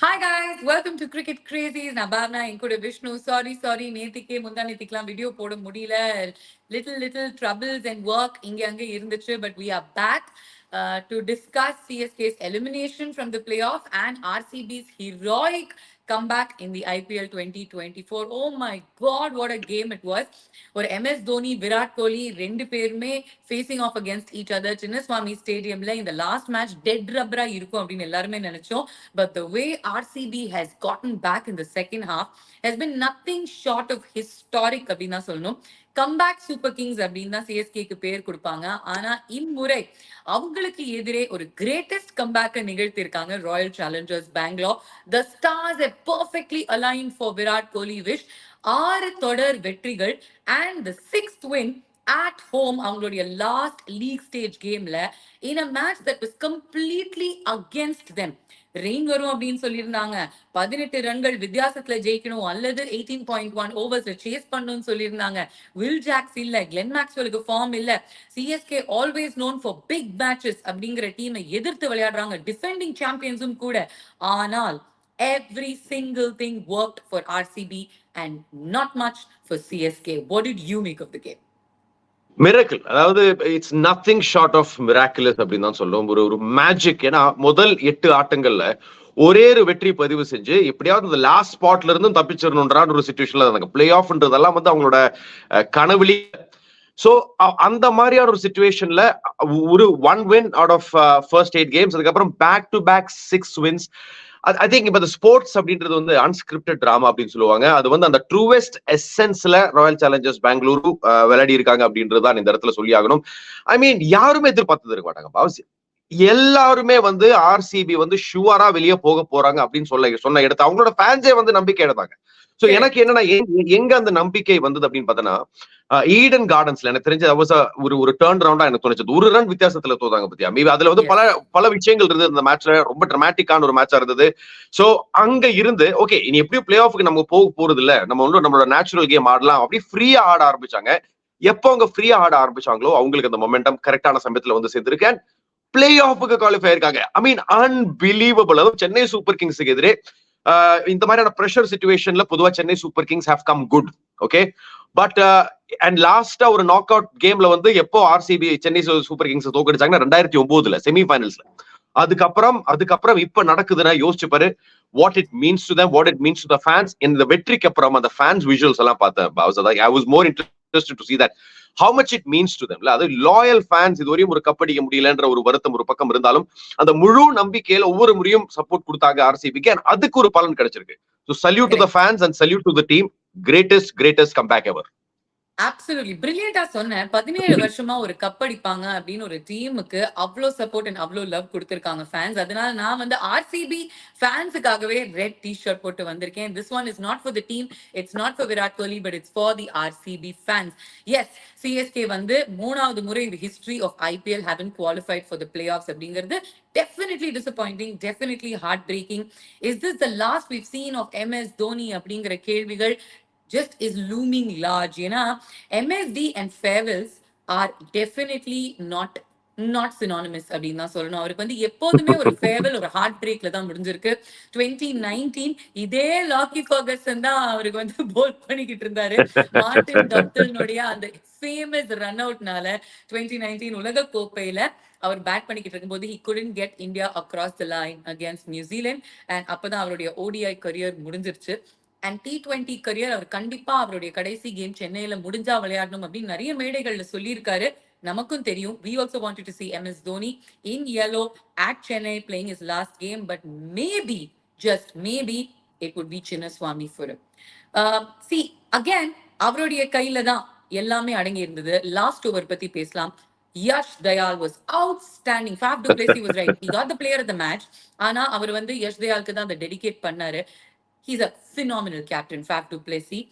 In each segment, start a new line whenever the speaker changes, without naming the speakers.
Hi guys, welcome to Cricket Crazies. நான் பாவனா என் கூட Vishnu. Sorry நேத்திக்கே முந்தா நேத்திக்கெல்லாம் வீடியோ போட முடியல. Little troubles and work இங்க அங்க இருந்துச்சு. But we are back to discuss CSK's elimination from the playoff and RCB's heroic comeback in the IPL 2024. Oh my God, what a game it was. ஒரு MS Dhoni, Virat Kohli ரெண்டு பேருமே facing off against each other Chinnaswamy ஸ்டேடியம்ல இந்த last match dead ரப்பரா இருக்கும் அப்படின்னு எல்லாருமே நினைச்சோம். But the way RCB has gotten back in the second half has been nothing short of historic அப்படின்னு தான் சொல்லணும். கம்பேக் சூப்பர் கிங்ஸ் அப்படின்னு தான் சிஎஸ்கேக்கு பேர் கொடுப்பாங்க. ஆனா இம்முறை அவங்களுக்கு எதிரே ஒரு கிரேட்டஸ்ட் கம்பேக்கை நிகழ்த்தியிருக்காங்க Royal Challengers Bangalore. The stars are perfectly aligned for Virat Kohli wish. 6 தொடர் வெற்றிகள் and the 6th win at home அவங்களுடைய லாஸ்ட் லீக் ஸ்டேஜ் கேம்ல in a match that was completely against them. Rain வரும் அப்படின்னு சொல்லியிருந்தாங்க. 18 ரன்கள் வித்தியாசத்துல ஜெயிக்கணும் அல்லது 18.1 ஓவர்ஸ்ல சேஸ் பண்ணணும்னு சொல்லியிருந்தாங்க. வில் ஜாக்ஸ் இல்ல, கிளென் மேக்ஸ்வெலுக்கு ஃபார்ம் இல்ல. CSK always known for big matches அப்படிங்கிற டீமை எதிர்த்து விளையாடுறாங்க, டிஃபெண்டிங் சாம்பியன்ஸும் கூட. ஆனால் every single thing worked for RCB and not much for CSK. What did you make of the game?
Miracle, அதாவது it's nothing short of miraculous அப்படின்னு தான் சொல்லுவோம். ஒரு மேஜிக். ஏன்னா முதல் 8 ஆட்டங்கள்ல ஒரே ஒரு வெற்றி பதிவு செஞ்சு எப்படியாவது இந்த லாஸ்ட் ஸ்பாட்ல இருந்தும் தப்பிச்சிடணுன்றான ஒரு சுச்சுவேஷன்ல இருந்தாங்க. பிளே ஆஃப்ன்றதெல்லாம் வந்து அவங்களோட கனவுலி. சோ அந்த மாதிரியான ஒரு சுச்சுவேஷன்ல ஒரு 1 win out of first 8 games, அதுக்கப்புறம் back to back 6 wins. I think இப்ப ஸ்போர்ட்ஸ் அப்படின்றது வந்து அன்ஸ்கிரிப்டட் டிராமா அப்படின்னு சொல்லுவாங்க. அது வந்து அந்த ட்ரூவெஸ்ட் எசென்ஸ்ல ராயல் சேலஞ்சர்ஸ் பெங்களூரு விளையாடி இருக்காங்க அப்படின்றதுதான் இந்த இடத்துல சொல்லி ஆகணும். ஐ மீன் யாருமே எதிர்பார்த்தது இருக்க மாட்டாங்க. எல்லாருமே வந்து ஆர்சிபி வந்து ஷுவரா வெளியே போக போறாங்க அப்படின்னு சொன்ன இடத்த அவங்களோட ஃபேன்ஸே வந்து நம்பிக்கை எடுத்தாங்க. சோ எனக்கு என்னன்னா எங்க அந்த நம்பிக்கை வந்தது அப்படின்னு பார்த்தோன்னா, ஈடன் கார்டன்ஸ்ல எனக்கு தெரிஞ்ச ஒரு டர்ன் ரவுண்டா எனக்கு தோணுச்சு. ஒரு ரன் வித்தியாசத்துல தோதாங்க பத்தியா. மேபி அதுல வந்து பல விஷயங்கள் இருந்தது. இந்த மேட்ச்ல ரொம்ப டிராமாட்டிக்கான ஒரு மேட்சா இருந்தது. சோ அங்க இருந்து ஓகே, இனி எப்படியும் பிளே ஆஃப்க்கு நம்ம போக போறது இல்ல, நம்ம வந்து நம்மளோட நேச்சுரல் கேம் ஆடலாம் அப்படி ஃப்ரீயா ஆட ஆரம்பிச்சாங்க. எப்போ அவங்க ஃப்ரீயா ஆட ஆரம்பிச்சாங்களோ அவங்களுக்கு அந்த மொமெண்டம் கரெக்டான சமயத்துல வந்து சேர்ந்திருக்கேன். பிளே ஆஃபுக்கு குவாலிஃபை ஆயிருக்காங்க. ஐ மீன் அன்பிலீவபிள். அதுவும் சென்னை சூப்பர் கிங்ஸுக்கு எதிரே இந்த மாதிரியான பிரஷர் சிச்சுவேஷன்ல பொதுவா Chennai super Kings have come good. Okay, but and லாஸ்டா ஒரு நாக் அவுட் கேம்ல வந்து எப்போ ஆர்சிபி சென்னை சூப்பர் கிங்ஸ் தோக்கடிச்சாங்கன்னா 2009 செமிஃபைனல்ஸ்ல. அதுக்கப்புறம் இப்ப நடக்குதுன்னா யோசிச்சு பாரு. What it means to them, what it means to the fans. இந்த வெற்றிக்கு அப்புறம் அந்த ஃபேன்ஸ் விஷுவல்ஸ் எல்லாம் பார்த்தேன். I was more interested to see that how much it means to them. அது லாயல் ஃபேன்ஸ் இதுவரையும் ஒரு கப்படிக்க முடியலன்ற ஒரு வருத்தம் ஒரு பக்கம் இருந்தாலும் அந்த முழு நம்பிக்கையில ஒவ்வொரு முறையும் சப்போர்ட் கொடுத்தாங்க ஆர்சிபிக்கு. அதுக்கு ஒரு பலன் கிடைச்சிருக்கு. So salute to the fans and salute to the team. Greatest comeback ever.
Absolutely பிரில்லியண்டா சொன்னேன். 17 வருஷமா ஒரு கப் அடிப்பாங்க அப்படின்னு ஒரு டீமுக்கு அவ்வளோ சப்போர்ட் அண்ட் அவ்வளோ லவ் கொடுத்திருக்காங்க ஃபேன்ஸ். அதனால நான் வந்து ஆர்சிபி ஃபேன்ஸுக்காகவே ரெட் டி-ஷர்ட் போட்டு வந்திருக்கேன். This one is not for the team, it's not for Virat Kohli, but it's for the RCB fans. Yes, CSK வந்து 3வது முறை இந்த history of IPL haven't qualified for the play offs அப்படிங்கிறது definitely disappointing, definitely heartbreaking. Is this the last we've seen of MS Dhoni அப்படிங்கிற கேள்விகள் just is looming large. You know, MSD and farewells are definitely not synonymous அப்படின்னு தான் சொல்லணும். அவருக்கு வந்து எப்போதுமே ஒரு ஃபேவல் ஒரு ஹார்ட் பிரேக்ல தான் முடிஞ்சிருக்கு. 2019 இதே லாக்கி ஃபர்கசன் தான் அவருக்கு வந்து போல் பண்ணிக்கிட்டு இருந்தாரு. மார்டின் டப்டனுடைய அந்த ஃபேமஸ் ரன் அவுட்னால 2019 உலக கோப்பையில அவர் பேட் பண்ணிக்கிட்டு இருக்கும்போது he couldn't get India across the line against New Zealand, and அப்பதான் அவருடைய ODI கரியர் முடிஞ்சிருச்சு. அண்ட் T20 கரியர் அவர் கண்டிப்பா அவருடைய கடைசி கேம் சென்னையில முடிஞ்சா விளையாடணும் அப்படின்னு நிறைய மேடைகள்ல சொல்லியிருக்காரு. நமக்கும் தெரியும். We also wanted to see MS Dhoni in yellow at Chennai playing his last game, but maybe, just maybe, it would be Chinnaswamy for him. See, again, அவருடைய கையில தான் எல்லாமே அடங்கி இருந்தது. லாஸ்ட் ஓவர் பத்தி பேசலாம். Yash Dayal was outstanding. Faf du Plessis was right. He got the player of the match. ஆனா அவர் வந்து யஷ் தயாலுக்கு தான் அதை டெடிகேட் பண்ணாரு. He's a phenomenal captain, Faf du Plessis.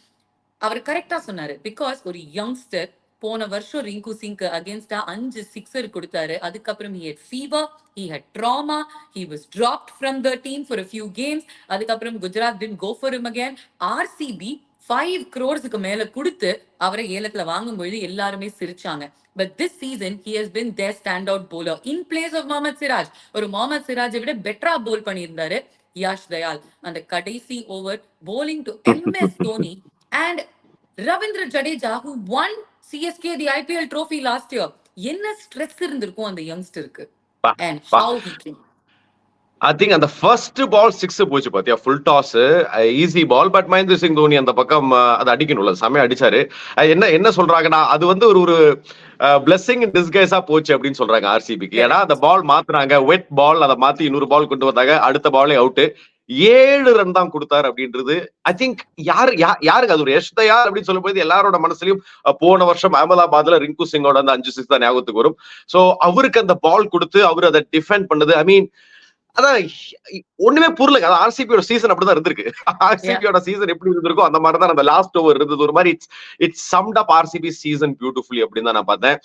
அவர் கரெக்டா சொன்னாரு. பிகாஸ் ஒரு யங்ஸ்டர் போன வருஷம் ரிங்கு சிங்க்கு அகேன்ஸ்டா 5 சிக்ஸர் கொடுத்தாரு. அதுக்கப்புறம் he had fever, he had trauma, he was dropped from the team for a few games. அதுக்கப்புறம் Gujarat didn't go for him again. RCB 5 crores மேல கொடுத்து அவரை ஏலத்துல வாங்கும்போது எல்லாருமே சிரிச்சாங்க. But this season he has been their standout bowler in place of Mohammad Siraj. ஒரு Mohammad Siraj விட பெட்டரா போல் பண்ணியிருந்தாரு. யாஷ் தயால் அந்த கடைசி over bowling to MS Dhoni and Ravindra Jadeja who won CSK the IPL trophy last year. என்ன stress இருந்திருக்கும் அந்த யங்ஸ்டருக்கு and how he came.
I think அந்த ஃபர்ஸ்ட் பால் 6 போச்சு பாத்தியா, full toss, easy ball. But Mahendra Singh Dhoni அந்த பக்கம் அதை அடிக்கணும்ல, செமையா அடிச்சாரு. என்ன என்ன சொல்றாங்கன்னா அது வந்து ஒரு ஒரு பிளெஸிங் இன் டிஸ்கைஸா போச்சு அப்படின்னு சொல்றாங்க ஆர்சிபிக்கு. ஏன்னா அந்த பால் மாத்துறாங்க, வெட் பால், அதை மாத்தி இன்னொரு பால் கொண்டு வந்தாங்க, அடுத்த பாலே அவுட். 7 ரன் தான் கொடுத்தாரு அப்படின்றது ஐ திங்க் யாருக்கு அது ஒரு யஷ் தயால் அப்படின்னு சொல்லும் போது எல்லாரோட மனசுலயும் போன வருஷம் அகமதாபாத்ல ரிங்கு சிங்கோட அந்த 5 6 தான் ஞாபகத்துக்கு வரும். சோ அவருக்கு அந்த பால் கொடுத்து அவர் அதை டிஃபெண்ட் பண்ணது, ஐ மீன் அதான் ஒண்ணுமே புரியல. ஆர்சிபியோட சீசன் அப்படிதான் இருந்திருக்கு. ஆர்சிபியோட சீசன் எப்படி இருந்திருக்கும் அந்த மாதிரி தான் அந்த லாஸ்ட் ஓவர் இருந்தது. ஒரு மாதிரி it's சம்ட் up RCB season beautifully அப்படின்னு தான் நான் பார்த்தேன்.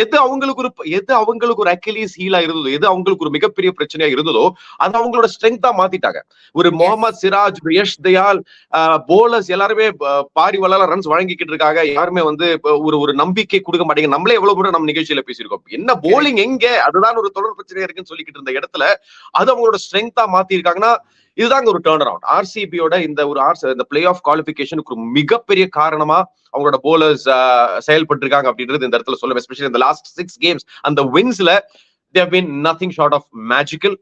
எது அவங்களுக்கு ஒரு அக்கிலீஸ் ஹீலா இருந்ததோ, எது அவங்களுக்கு ஒரு மிகப்பெரிய பிரச்சனையா இருந்ததோ அது அவங்களோட ஸ்ட்ரென்த்தா மாத்திட்டாங்க. ஒரு முகமது சிராஜ், யஷ் தயால், போலர்ஸ் எல்லாருமே பாரிவலால ரன்ஸ் வழங்கிக்கிட்டு இருக்காங்க. யாருமே வந்து ஒரு நம்பிக்கை கொடுக்க மாட்டேங்க. நம்மளே எவ்வளவு கூட நம்ம நிகழ்ச்சியில பேசியிருக்கோம், என்ன போலிங் எங்க, அதுதான் ஒரு தொடர் பிரச்சனையா இருக்குன்னு சொல்லிக்கிட்டு இருந்த இடத்துல அது அவங்களோட ஸ்ட்ரென்த்தா மாத்தி இருக்காங்கன்னா இதுதாங்க ஒரு டர்ன் அரவுண்ட். ஆர்சிபியோட இந்த ஒரு இந்த பிளே ஆஃப் குவாலிஃபிகேஷனுக்கு ஒரு மிகப்பெரிய காரணமா அவங்களோட போலர்ஸ் செயல்பட்டு இருக்காங்க அப்படின்றது இந்த இடத்துல சொல்லுவேன். எஸ்பெஷலி இந்த லாஸ்ட் 6 கேம்ஸ் அந்த வின்ஸ்ல they have been nothing short of magical.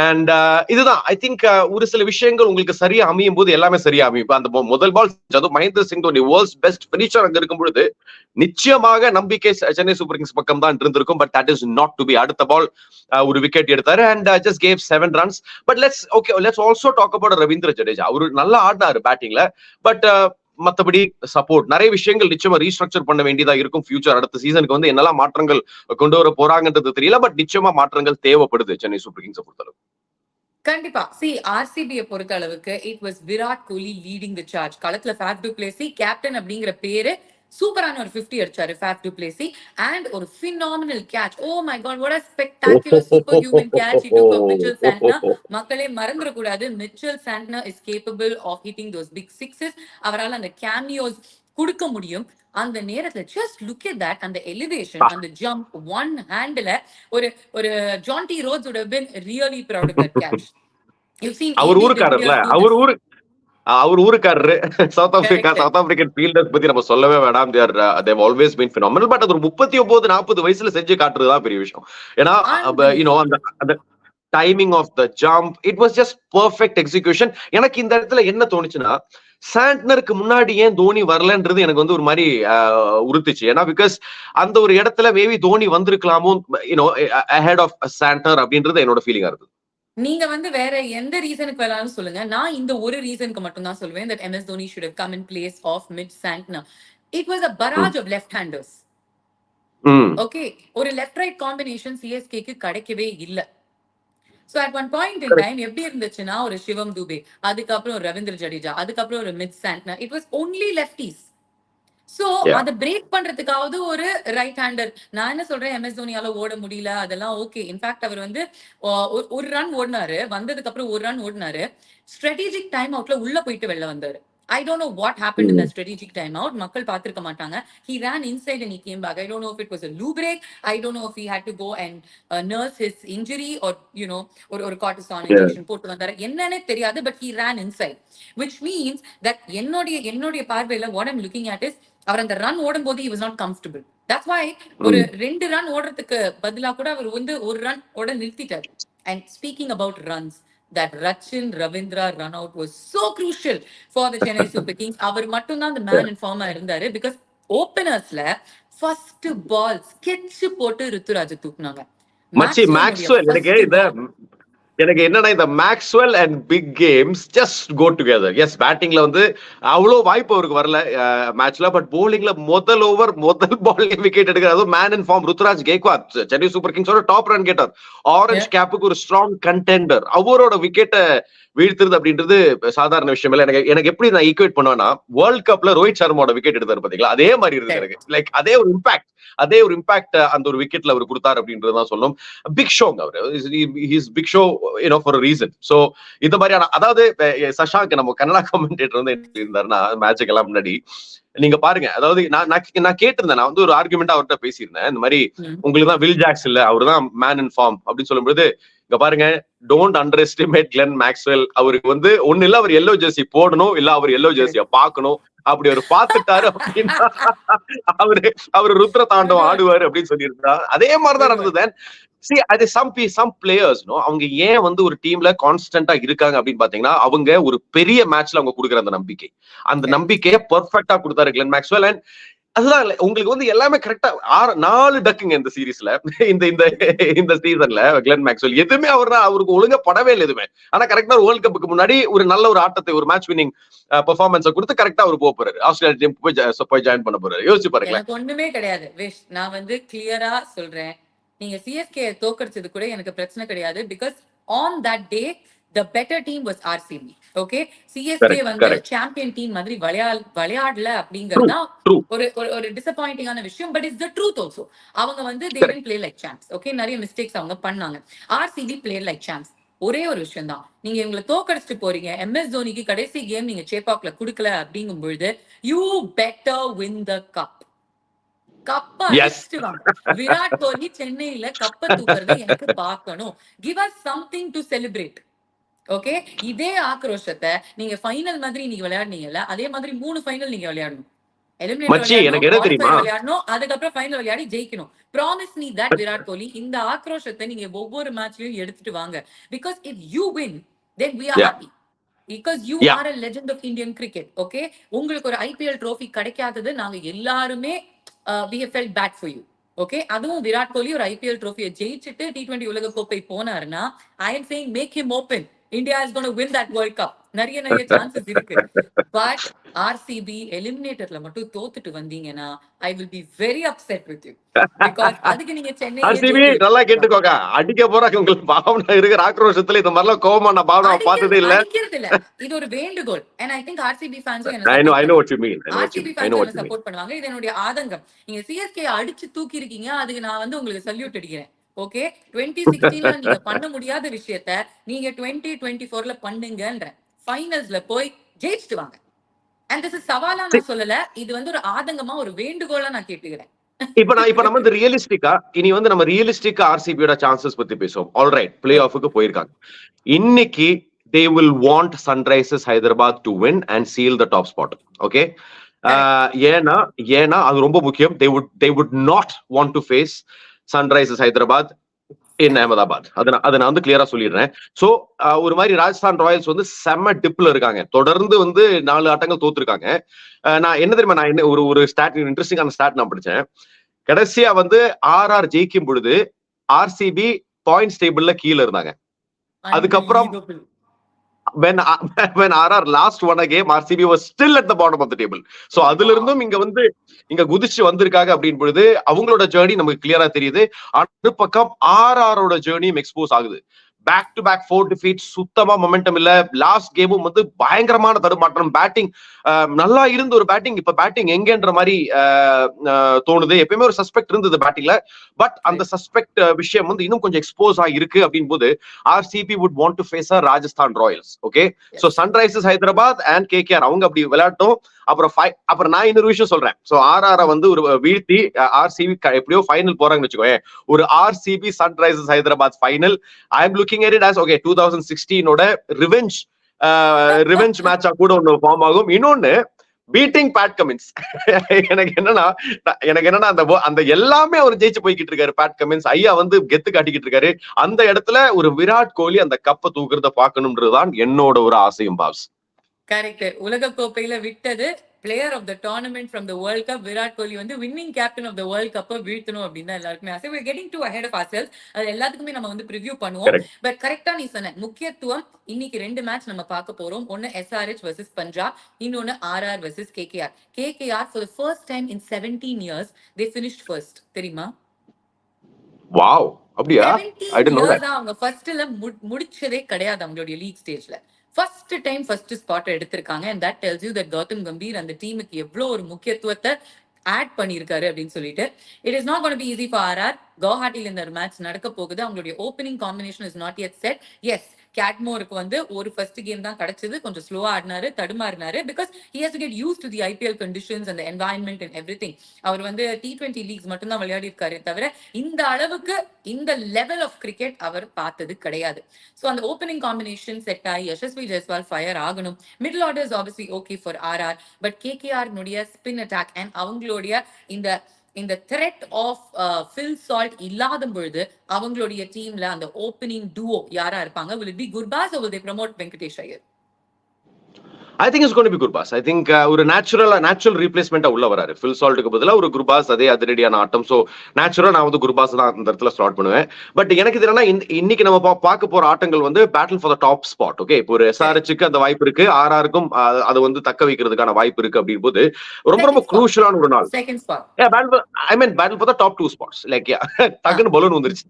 And இதுதான் ஐ திங்க் ஒரு சில விஷயங்கள் உங்களுக்கு சரியா அமையும் போது எல்லாமே சரியா அமையும். இப்ப அந்த முதல் ball Mahendra Singh Dhoni world's best finisher அங்க இருக்கும் பொழுது நிச்சயமாக நம்பிக்கை சென்னை சூப்பர் கிங்ஸ் பக்கம் தான் இருந்திருக்கும். But that is not to be. அடுத்த பால் ஒரு விக்கெட் எடுத்தாரு and just gave 7 runs. But let's also talk about Ravindra Jadeja. அவரு நல்லா ஆடினாரு பேட்டிங்ல. பட் மத்தபடி சப்போர்ட் நிறைய விஷயங்கள் நிச்சயமா ரீஸ்ட்ரக்சர் பண்ண வேண்டியதா இருக்கும். ஃபியூச்சர் அடுத்த சீசனுக்கு வந்து என்னெல்லாம் மாற்றங்கள் கொண்டு வர போறாங்கன்றது தெரியல. பட் நிச்சயமா மாற்றங்கள் தேவைப்படுது சென்னை சூப்பர் கிங்ஸ் பொறுத்தளவு.
கண்டிப்பா. ஆர்சிபியை பொறுத்த அளவுக்கு it was Virat Kohli leading the charge. களத்துல ஃபேஃப் டு பிளேசி கேப்டன் அப்படிங்கிற பேரு சூப்பரான ஒரு 50 அடிச்சாரு ஃபேஃப் டு பிளேசி and ஒரு phenomenal catch. Oh my god, what a spectacular superhuman catch he took of Mitchell Santner. மக்களே மறந்துட கூடாது, Mitchell Santner is capable of hitting those big sixes. அவரால அந்த cameos கொடுக்க முடியும். அந்த நேரத்துல just look at that, அந்த elevation, அந்த jump, one handல ஒரு John T. Rhodes would have been really proud of that catch. You've seen
அவர் ஊருக்காரர்ல, அவர் ஊருக்காரரு சவுத் ஆப்பிரிக்கன் ஃபீல்டர்ஸ் பத்தி நம்ம சொல்லவே வேண்டாம். They always been phenomenal. But அது ஒரு 39-40 வயசுல செஞ்சு காட்டுறதுதான் பெரிய விஷயம். ஏன்னா அந்த timing of the jump, it was just perfect execution. எனக்கு இந்த இடத்துல என்ன தோணுச்சுன்னா, சாண்ட்னருக்கு முன்னாடி ஏன் தோனி வரலன்றது எனக்கு வந்து ஒரு மாதிரி உறுத்துச்சு. ஏன்னா பிகாஸ் அந்த ஒரு இடத்துல மேபி தோனி வந்திருக்கலாமோ ahead of சாண்ட்னர் அப்படின்றது என்னோட ஃபீலிங்கா இருக்கு.
நீங்க வந்து வேற எந்த ரீசனுக்கு வேணாலும் சொல்லுங்க, நான் இந்த ஒரு ரீசனுக்கு மட்டும் தான் சொல்வேன், that MS Dhoni should have come in place of Mitch Santner. It was a barrage of left-handers. Okay, ஒரு லெஃப்ட் ரைட் காம்பினேஷன் சிஎஸ்கேக்கு கிடைக்கவே இல்ல. So at one point in time எப்படி இருந்துச்சுன்னா, ஒரு சிவம் துபே, அதுக்கப்புறம் ரவீந்திர ஜடேஜா, அதுக்கப்புறம் ஒரு mid Santner, it was only lefties. So அத பிரேக் பண்றதுக்காவது ஒரு ரைட் ஹேண்டர். நான் என்ன சொல்றேன், MS தோனியால ஓட முடியல அதெல்லாம் ஓகே. இன்ஃபேக்ட் அவர் வந்து ஒரு ரன் ஓடினாரு, வந்ததுக்கு அப்புறம் ஒரு ரன் ஓடினாரு, ஸ்ட்ராட்டஜிக் டைம் அவுட்ல உள்ள போயிட்டு வெளில வந்தாரு. I don't know what happened in that strategic timeout. மக்கள் பார்த்திருக்க மாட்டாங்க. He ran inside and he came back. I don't know if it was a loo break. I don't know if he had to go and nurse his injury or ஒரு cortisone injection போட்டு வந்தாரு, என்னன்னே தெரியாது. But he ran inside, which means that என்னோட பார்வையில what I'm looking at is, அவர் அந்த run ஓடும்போது he was not comfortable. That's why ஒரு 2 ரன் ஓடுறதுக்கு பதிலா கூட அவர் வந்து ஒரு ரன் ஓட நிறுத்திட்டார். And speaking about runs, that Rachin Ravindra run out was so crucial for the Chennai Super Kings. அவர் மட்டும் தான் அந்த மேன் இன் ஃபார்மா இருந்தாரு. பிகாஸ் ஓபனர்ஸ்ல ஃபர்ஸ்ட் பால் ஸ்கெட்ச் போட்டு ருத்துராஜ் தூக்குனாங்க.
எனக்கு என்னன்னா, இந்த Maxwell and big games just go together. Yes, பேட்டிங்ல வந்து அவ்வளவு வாய்ப்பு அவருக்கு வரல மேட்ச்ல. பட் போலிங்ல முதல் ஓவர் முதல் பால் விக்கெட் எடுக்கிறது man in form Ruturaj Gaikwad, Chennai Super கிங்ஸோட டாப் ரன் கெட்டர், ஆரஞ்ச் கேப்புக்கு ஒரு ஸ்ட்ராங் கண்டெண்டர், அவரோட விக்கெட்டை வீழ்த்துறது அப்படின்றது சாதாரண விஷயம் இல்ல. எனக்கு எப்படி நான் ஈக்குவேட் பண்ணுவேன்னா, வேர்ல்ட் கப்ல ரோஹித் சர்மாவோட விக்கெட் எடுத்தாரு பாத்தீங்களா, அதே மாதிரி இருக்கு எனக்கு. லைக் அதே ஒரு இம்பாக்ட் அந்த ஒரு விக்கெட்ல அவர் கொடுத்தாரு அப்படின்றதுதான் சொல்லணும். பிக் ஷோங்க அவரு, big show for a reason. So இந்த மாதிரியான, அதாவது சஷாங்க் நம்ம கன்னடா கமெண்டேட்டர் வந்து என்ன இருந்தாருன்னா, மேட்சுக்கு எல்லாம் முன்னாடி நீங்க பாருங்க, அதாவது நான் கேட்டிருந்தேன், நான் வந்து ஒரு ஆர்குமெண்டா அவர்கிட்ட பேசியிருந்தேன், இந்த மாதிரி உங்களுக்கு தான் வில் ஜாக்ஸ் இல்ல, அவரு தான் மேன் இன் ஃபார்ம் அப்படின்னு சொல்லும்போது, இங்க பாருங்க, don't underestimate Glenn Maxwell. அவருக்கு வந்து ஒண்ணு இல்ல, அவர் எல்லோ ஜெர்சி போடணும், இல்ல அவர் எல்லோ ஜெர்சிய பாக்கணும். அப்படி அவர் பாத்துட்டாரு அப்படின்னா அவரு அவரு ருத்ர தாண்டவம் ஆடுவாரு அப்படின்னு சொல்லியிருந்தா அதே மாதிரிதான் நடந்தது. See, அது some players அவங்க ஏன் வந்து ஒரு டீம்ல கான்ஸ்டன்டா இருக்காங்க அப்படின்னு பாத்தீங்கன்னா, அவங்க ஒரு பெரிய மேட்ச்ல அவங்க கொடுக்குற அந்த நம்பிக்கை, அந்த நம்பிக்கையை பெர்ஃபெக்டா கொடுத்தாரு கிளென் மேக்ஸ்வெல். அண்ட் அதுதான் உங்களுக்கு வந்து எல்லாமே கரெக்டா 4 டக்குங்க இந்த சீரீஸ்ல, இந்த இந்த இந்த சீசன்ல கிளென் மேக்ஸ்வெல் எதுவுமே அவருக்கு ஒழுங்கா படவே இல்லை எதுவுமே. ஆனா கரெக்டா வேர்ல்ட் கப்புக்கு முன்னாடி ஒரு நல்ல ஒரு ஆட்டத்தை, ஒரு மேட்ச் வின்னிங் பெர்ஃபார்மன்ஸை கொடுத்து கரெக்டா அவர் போறாரு, ஆஸ்திரேலியா டீம் போய் ஜாயின் பண்ண போறாரு. யோசிச்சு பாருங்களேன்.
எனக்கு ஒண்ணுமே கிடையாது விஷ், நான் வந்து கிளியரா சொல்றேன், நீங்க சிஎஸ்கே தோக்கடிச்சது கூட எனக்கு பிரச்சனை கிடையாது. Because on that day the better team was RCB. Okay, CSK வந்து சாம்பியன் டீம் மாதிரி விளையாடல அப்படிங்கிறது தான் ஒரு ஒரு டிசப்பாயிண்டிங்கான விஷயம். But it's the truth also. அவங்க வந்து they didn't play like champs. Okay, நிறைய மிஸ்டேக்ஸ் அவங்க பண்ணாங்க. RCB played like champs. ஒரே ஒரு விஷயம் தான், நீங்க இவங்களை தோக்கடிச்சிட்டு போறீங்க, MS தோனிக்கு கடைசி கேம் நீங்க சேப்பாக்ல குடுக்கல அப்படிங்கும் பொழுது you better win the cup. கப்ப அடிச்சிட்டு வாங்க. விராட் கோலி சென்னையில கப்ப தூக்குறதை எனக்கு பார்க்கணும். give us something to celebrate. Okay, இதே ஆக்ரோஷத்தை நீங்க ஃபைனல் மாதிரி நீங்க விளையாடுனீங்கல்ல, அதே மாதிரி 3 ஃபைனல் நீங்க விளையாடணும். விளையாடணும், அதுக்கப்புறம் ஃபைனல் விளையாடி ஜெயிக்கணும். Promise me that Virat Kohli, இந்த ஆக்ரோஷத்தை நீங்க ஒவ்வொரு மேட்ச்லயும் எடுத்துட்டு வாங்க. Because if you win then we are happy. Because you are a legend of Indian cricket. Okay, உங்களுக்கு ஒரு ஐபிஎல் ட்ரோஃபி கிடைக்காதது நாங்க எல்லாருமே we have felt bad for you. Okay, அதுவும் விராட் கோலி ஒரு ஐபிஎல் ட்ரோஃபியை ஜெயிச்சுட்டு T20 உலக கோப்பை போனாருன்னா, I am saying make him open. India is going to win that World Cup. நிறைய சான்சஸ் இருக்கு. பட் RCB எலிமினேட்டர்ல மட்டும் தோத்துட்டு வந்தீங்கன்னா I will be very upset with you. Because அதுக்கு நீங்க சென்னை
RCB நல்லா கேட்டுக்கோங்க, அடிக்க போறாங்க. உங்களுக்கு பாவனை இருக்கிற ஆக்ரோஷத்துல இந்த மாதிரிலாம் கோவமான பாவனை பார்த்ததே இல்ல.
இது ஒரு வேண்டுகோள். and I think RCB fans
I know what you mean.
RCB fans support பண்ணுவாங்க. இது என்னுடைய ஆதங்கம். நீங்க CSK அடிச்சு தூக்கி இருக்கீங்க, அதுக்கு நான் வந்து உங்களுக்கு சல்யூட் அடிக்கிறேன். ஓகே, 2016ல நீங்க பண்ண முடியாத விஷயத்த நீங்க 2024ல பண்ணுங்கன்ற. ஃபைனல்ஸ்ல போய் ஜெயிச்சிட்டு வாங்க. and this is சவாலா நான் சொல்லல, இது வந்து ஒரு ஆதங்கமா, ஒரு வேண்டுகோளா நான் கேட்டுக்கிறேன்.
இப்ப நம்ம வந்து ரியலிஸ்டிக்கா, இனி வந்து நம்ம ரியலிஸ்டிக்கா ஆர்சிபியோட சான்சஸ் பத்தி பேசுவோம். ஆல்ரைட், பிளே ஆஃப்க்கு போயிருக்காங்க. இன்னைக்கு they will want Sunrisers Hyderabad to win and seal the top spot. Okay, ஏன்னா அது ரொம்ப முக்கியம். they would not want to face Sunrisers Hyderabad in Ahmedabad. அதை நான் வந்து கிளியரா சொல்லிடுறேன். சோ ஒரு மாதிரி ராஜஸ்தான் ராயல்ஸ் வந்து செம்ம டிப்ல இருக்காங்க. தொடர்ந்து வந்து 4 ஆட்டங்கள் தோத்துருக்காங்க. நான் என்ன தெரியுமா, நான் என்ன ஒரு ஸ்டாட், இன்ட்ரெஸ்டிங்கான ஸ்டாட் நான் படிச்சேன். கடைசியா வந்து ஆர்ஆர் ஜெயிக்கும் பொழுது ஆர்சிபி பாயிண்ட்ஸ் டேபிள்ல கீழே இருந்தாங்க. அதுக்கப்புறம் when RR last won a game, RCB was still at the bottom of the table. So அதுல இருந்தும் இங்க குதிச்சு வந்திருக்காங்க அப்படின் பொழுது அவங்களோட ஜர்னி நமக்கு கிளியரா தெரியுது. அடுத்த பக்கம் RRோட ஜர்னியும் எக்ஸ்போஸ் ஆகுது. பேக் டு பேக் 4 டிஃபீட், சுத்தமா மொமெண்டம் இல்ல. லாஸ்ட் கேமும் வந்து பயங்கரமான தடுமாற்றம். பேட்டிங் நல்லா இருந்த ஒரு பேட்டிங் இப்ப பேட்டிங் எங்கன்ற மாதிரி தோணுது. எப்பயுமே ஒரு சஸ்பெக்ட் இருந்தது பேட்டிங்ல. பட் அந்த சஸ்பெக்ட் விஷயம் வந்து இன்னும் கொஞ்சம் எக்ஸ்போஸ் ஆகிருக்கு அப்படின் போது RCB would want to face a Rajasthan Royals. Okay, so Sunrisers Hyderabad and KKR அவங்க அப்படி விளையாட்டும். அப்புறம் நான் இன்னொரு விஷயம் சொல்றேன். சோ RR வந்து ஒரு வீழ்த்தி RCB எப்படியோ ஃபைனல் போறாங்கன்னு வச்சுக்கோங்க. ஒரு RCB Sunrisers Hyderabad final, I am looking at it as okay 2016 ஓட ரிவெஞ்ச் மேட்சா கூட ஒன்னு ஃபார்ம் ஆகும். இன்னொன்னு பீட்டிங் பேட் கமின்ஸ். எனக்கு என்னன்னா அந்த எல்லாமே அவர் ஜெயிச்சு போய்கிட்டு இருக்காரு. பேட் கமின்ஸ் ஐயா வந்து கெத்து காட்டிக்கிட்டு இருக்காரு. அந்த இடத்துல ஒரு விராட் கோலி அந்த கப்பை தூக்குறத பாக்கணும்ன்றதுதான் என்னோட ஒரு ஆசையும் பாஸ்.
கரெக்ட். உலக கோப்பையில விட்டது player of the tournament from the World Cup Virat Kohli வந்து winning captain of the world கப்பை வீழ்த்தணும் அப்படின்னு தான் எல்லாருக்குமே ஆசை. we're getting too ahead of ourselves. அது எல்லாத்துக்குமே நம்ம வந்து ப்ரிவ்யூ பண்ணுவோம். பட் கரெக்டா நீ சொன்ன முக்கியத்துவம், இன்னைக்கு 2 மேட்ச் நம்ம பார்க்க போறோம். ஒன்னு SRH vs பஞ்சாப், இன்னொன்னு RR vs KKR. KKR for the first time in 17 years they finished first. தெரியுமா?
வாவ், அப்படியா? I didn't know that.
அவங்க ஃபர்ஸ்ட்ல முடிச்சதே கிடையாது அவங்களுடைய லீக் ஸ்டேஜ்ல. ஃபர்ஸ்ட் டைம் ஃபர்ஸ்ட் ஸ்பாட் எடுத்திருக்காங்க. and that tells you that Gautam Gambhir அந்த டீமுக்கு எவ்வளவு ஒரு முக்கியத்துவத்தை ஆட் பண்ணியிருக்காரு அப்படின்னு சொல்லிட்டு. it is not going to be easy for RR. கவுஹாட்டில இந்த மேட்ச் நடக்க போகுது. அவங்களுடைய opening combination is not yet set. yes, கேட்மோருக்கு வந்து ஒரு ஃபர்ஸ்ட் கேம் தான் கிடைச்சது, கொஞ்சம் ஸ்லோவா ஆடினாரு, தடுமாறினாரு. Because he has to get used to the IPL conditions and the environment and everything. அவர் வந்து T20 லீக்ஸ் மட்டும் தான் விளையாடி இருக்காரு தவிர இந்த அளவுக்கு இந்த லெவல் ஆஃப் கிரிக்கெட் அவர் பார்த்தது கிடையாது. ஸோ அந்த ஓப்பனிங் காம்பினேஷன் செட் ஆகி யசஸ்வி ஜெய்ஸ்வால் ஃபயர் ஆகணும். Middle order is obviously okay for RR. But KKR spin attack and அவங்களுடைய இந்த இந்த த்ரெட் ஆஃப் ஃபில் சால்ட் இல்லாத பொழுது அவங்களுடைய டீம்ல அந்த ஓப்பனிங் டூஓ யாரா இருப்பாங்க? will it be Gurbaz or will they promote Venkatesh Iyer?
I think it's going to be Gurbaz. I think ஒரு நேச்சுரல் ரீப்ளேஸ்மெண்டா உள்ள வராரு. ஃபில் சால்ட்டுக்கு பதிலா ஒரு குர்பாஸ் அதே அதிரடியான ஆட்டம். சோ நேச்சுரலா நான் வந்து குர்பாஸ் தான் அந்த இடத்துல ஸ்டார்ட் பண்ணுவேன். பட் எனக்கு இது என்னன்னா இன்னைக்கு நம்ம பார்க்க போற ஆட்டங்கள் வந்து battle for the top spot. Okay, இப்போ ஒரு எஸ்ஆர்ஹெச்சுக்கு அந்த வாய்ப்பு இருக்கு, ஆர்ஆருக்கும் அது வந்து தக்க வைக்கிறதுக்கான வாய்ப்பு இருக்கு அப்படின் போது ரொம்ப குரூஷியலான ஒரு நாள்.
Second spot.
Battle for the top 2 spots. Like டக்குன்னு பலூன் வந்துருச்சு.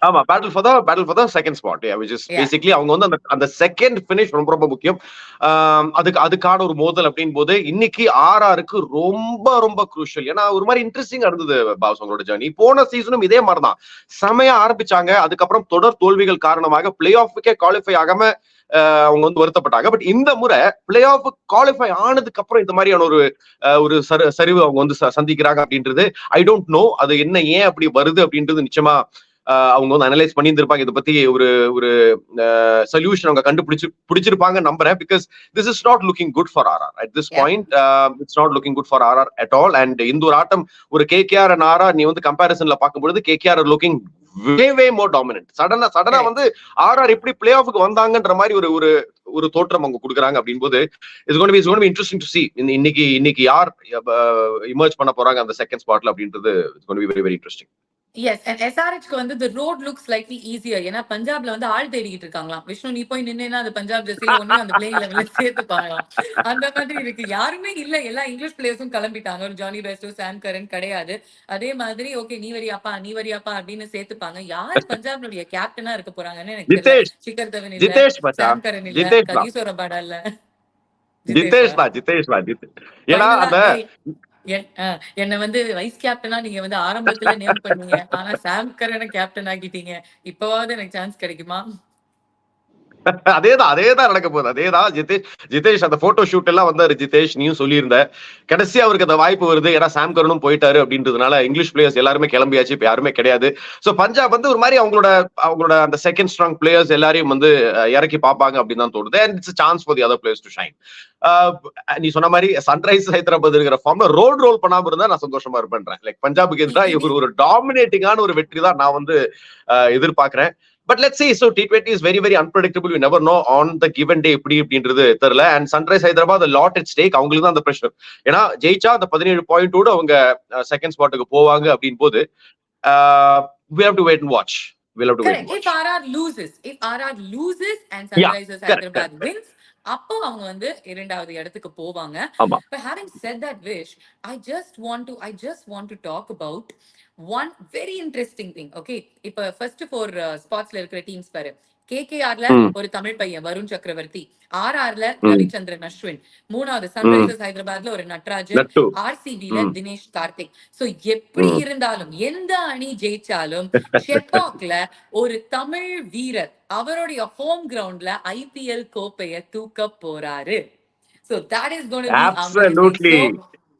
ஆமா, battle for the second spot, which is basically அவங்க வந்து அந்த செகண்ட் ஃபினிஷ் ரொம்ப முக்கியம். அதுக்கான ஒரு மோதல் அப்படின் போது இன்னைக்கு ஆர்ஆருக்கு ரொம்ப குரூஷியல். ஏன்னா ஒரு மாதிரி இன்ட்ரெஸ்டிங்கா இருந்தது பாஸ் அவங்களோட ஜர்னி. போன சீசனும் இதே மாதிரிதான் செமையா ஆரம்பிச்சாங்க. அதுக்கப்புறம் தொடர் தோல்விகள் காரணமாக பிளே ஆஃப்க்கே குவாலிஃபை ஆகாம அவங்க வந்து வருத்தப்பட்டாங்க. பட் இந்த முறை பிளே ஆஃப் குவாலிஃபை ஆனதுக்கு அப்புறம் இந்த மாதிரியான ஒரு சரிவு அவங்க வந்து சந்திக்கிறாங்க அப்படின்றது ஐ டோன்ட் நோ. அது என்ன, ஏன் அப்படி வருது அப்படின்றது நிச்சயமா அவங்க வந்து அனலைஸ் பண்ணியிருந்திருப்பாங்க. இதை பத்தி ஒரு சொல்யூஷன் அவங்க கண்டுபிடிச்சிருப்பாங்க நம்புறேன். Because this is not looking good for RR at this point. It's not looking good for RR at all. And இந்த ஒரு ஆட்டம் ஒரு கேகேஆர் அண்ட் ஆர்ஆர் நீ வந்து கம்பேரிசன்ல பார்க்கும்போது கேகேஆர் லுக்கிங் வே மோர் டாமினன்ட். சடனா வந்து ஆர்ஆர் எப்படி பிளே ஆஃப்க்கு வந்தாங்கன்ற மாதிரி ஒரு தோற்றம் அவங்க கொடுக்குறாங்க அப்படின் போது it's gonna be interesting to see இன்னைக்கு யார் இமர்ஜ் பண்ண போறாங்க அந்த செகண்ட் ஸ்பாட்ல அப்படின்றது it's gonna be very very interesting.
Yes, and SRH க்கு வந்து the road looks slightly easier. ஏன்னா பஞ்சாப்ல வந்து ஆள் தேடிக்கிட்டு இருக்காங்களாம். விஷ்ணு நீ போய் நின்னா அந்த பஞ்சாப் ஜெர்சில ஒண்ணு அந்த பிளேயிங் லெவல்ல சேர்த்துப்பாங்களாம். அந்த மாதிரி இருக்கு. யாருமே இல்ல, எல்லா இங்கிலீஷ் பிளேயர்ஸும் கிளம்பிட்டாங்க. ஒரு ஜானி பெஸ்டோ, சாம் கரன் கிடையாது. அதே மாதிரி ஓகே நீ வரியாப்பா அப்படின்னு சேர்த்துப்பாங்க. யார் பஞ்சாப்னுடைய கேப்டனா இருக்க போறாங்கன்னு எனக்கு தெரியல. ஷிகர் தவன் இல்ல, சாம் கரன் இல்ல, ககிசோ ரபாடா இல்ல.
ஜிதேஷ் ஏன்னா அந்த
என்ன வந்து வைஸ் கேப்டனா நீங்க வந்து ஆரம்பத்துல நேம் பண்ணீங்க. ஆனா சாம் கரனை கேப்டன் ஆக்கிட்டீங்க. இப்பவாவது எனக்கு சான்ஸ் கிடைக்குமா?
அதேதான் நடக்க போகுது. அதேதான் ஜிதேஷ் அந்த போட்டோ ஷூட் எல்லாம் வந்தாரு. ஜிதேஷ் நீயும் சொல்லியிருந்த கடைசி அவருக்கு அந்த வாய்ப்பு வருது. ஏன்னா சாம் கரனும் போயிட்டாரு அப்படின்றதுனால இங்கிலீஷ் பிளேயர்ஸ் எல்லாருமே கிளம்பியாச்சு, இப்ப யாருமே கிடையாது. சோ பஞ்சாப் வந்து ஒரு மாதிரி அவங்களோட அந்த செகண்ட் ஸ்ட்ராங் பிளேயர்ஸ் எல்லாரையும் வந்து இறக்கி பார்ப்பாங்க அப்படின்னு தான் தோணுது. And it's chance for the other players to shine. நீ சொன்ன மாதிரி சன்ரைஸ் ஹைதராபாத் இருக்கிற ஃபார்ம்ல ரோல் பண்ணாம இருந்தா நான் சந்தோஷமா இருப்பேன். லைக் பஞ்சாபுக்கு எதிராக ஒரு டாமினேட்டிங்கான ஒரு வெற்றி தான் நான் வந்து எதிர்பார்க்கிறேன். But let's see. So T20 is very very unpredictable. You never know on the given day எப்படி அப்படின்றது தெரியல. And Sunrise Hyderabad a lot at stake. அவங்களுக்கு தான் அந்த பிரஷர். ஏன்னா ஜெயிச்சா அந்த 17 பாயிண்டோட அவங்க செகண்ட் ஸ்பாட்டுக்கு போவாங்க அப்படின் போது we have to wait and watch. We'll have to wait and watch.
If RR loses and Sunrisers Hyderabad wins, அப்போ அவங்க வந்து இரண்டாவது இடத்துக்கு போவாங்க. But having said that, Vish, I just want to talk about one very interesting thing. Okay, இப்ப first 4 ஸ்பாட்ஸ்ல இருக்கிற teams பாரு. கேகேஆர்ல ஒரு தமிழ் பையன் வருண் சக்கரவர்த்தி, ஆர்ஆர்ல ரவிச்சந்திரன் அஸ்வின், மூணாவது சன்ரைசர்ஸ் ஹைதராபாத்ல ஒரு நட்ராஜன், ஆர்சிபில தினேஷ் கார்த்திக். சோ எப்படி இருந்தாலும் எந்த அணி ஜெயிச்சாலும் ஷெப்பாக்ல ஒரு தமிழ் வீரர் அவருடைய ஹோம் கிரவுண்ட்ல IPL கோப்பையை தூக்க போறாரு. So that is going to be
absolutely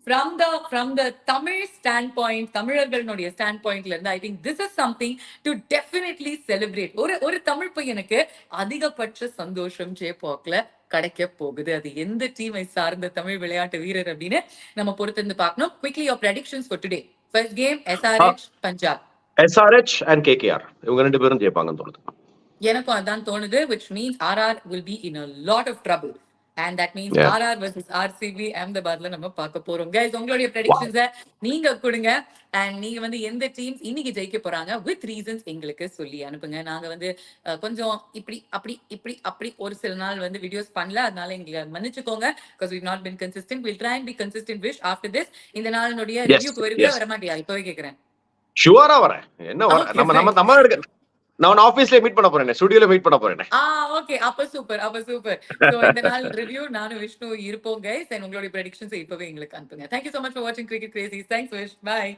from the Tamil standpoint, தமிழர்களுடைய ஸ்டாண்ட் இருந்து I think this is something to definitely celebrate. ஒரு தமிழ் பையனுக்கு அதிகபட்ச சந்தோஷம் ஜெய்பாக்ல கிடைக்க போகுது. அது எந்த டீமை சார்ந்த தமிழ் விளையாட்டு வீரர் அப்படின்னு நம்ம பொறுத்திருந்து பார்க்கணும். Quickly your predictions for today. First game SRH Punjab.
SRH and KKR இவங்க ரெண்டு பேரும் ஜெயிப்பாங்கன்னு தோணுது.
எனக்கும் அதான் தோணுது, which means RR will be in a lot of trouble. And that means RR versus RCB அஹமதாபாத்ல நம்ம பார்க்க போறோம். Guys, உங்களுடைய predictions நீங்க கொடுங்க. And நீங்க வந்து எந்த டீம்ஸ் இன்னைக்கு ஜெயிக்க போறாங்க with reasons எங்களுக்கு சொல்லி அனுப்புங்க. நாங்க வந்து கொஞ்சம் இப்படி ஒரு சில நாள் வந்து வீடியோஸ் பண்ணல, அதனால எங்களை மன்னிச்சுக்கோங்க. because we've not been consistent. We'll try and be consistent Vish after this. இந்த நாளுடைய ரிவ்யூக்கு வருவியா வர மாட்டியா? இப்பவே கேக்குறேன்.
ஷூரா வரேன். என்ன நம்ம எடுக்க நான் ஆபீஸ்ல மீட் பண்ண போறேன், ஸ்டுடியோல மீட் பண்ண போறேன்.
ஓகே, அப்ப சூப்பர். சோ இந்த நாள் ரிவ்யூ நானும் விஷ்ணு இருப்போம் गाइस. and உங்களுடைய predictions இப்பவே எங்களுக்கு அனுப்புங்க. Thank you so much for watching Cricket Crazies. Thanks Vish. Bye.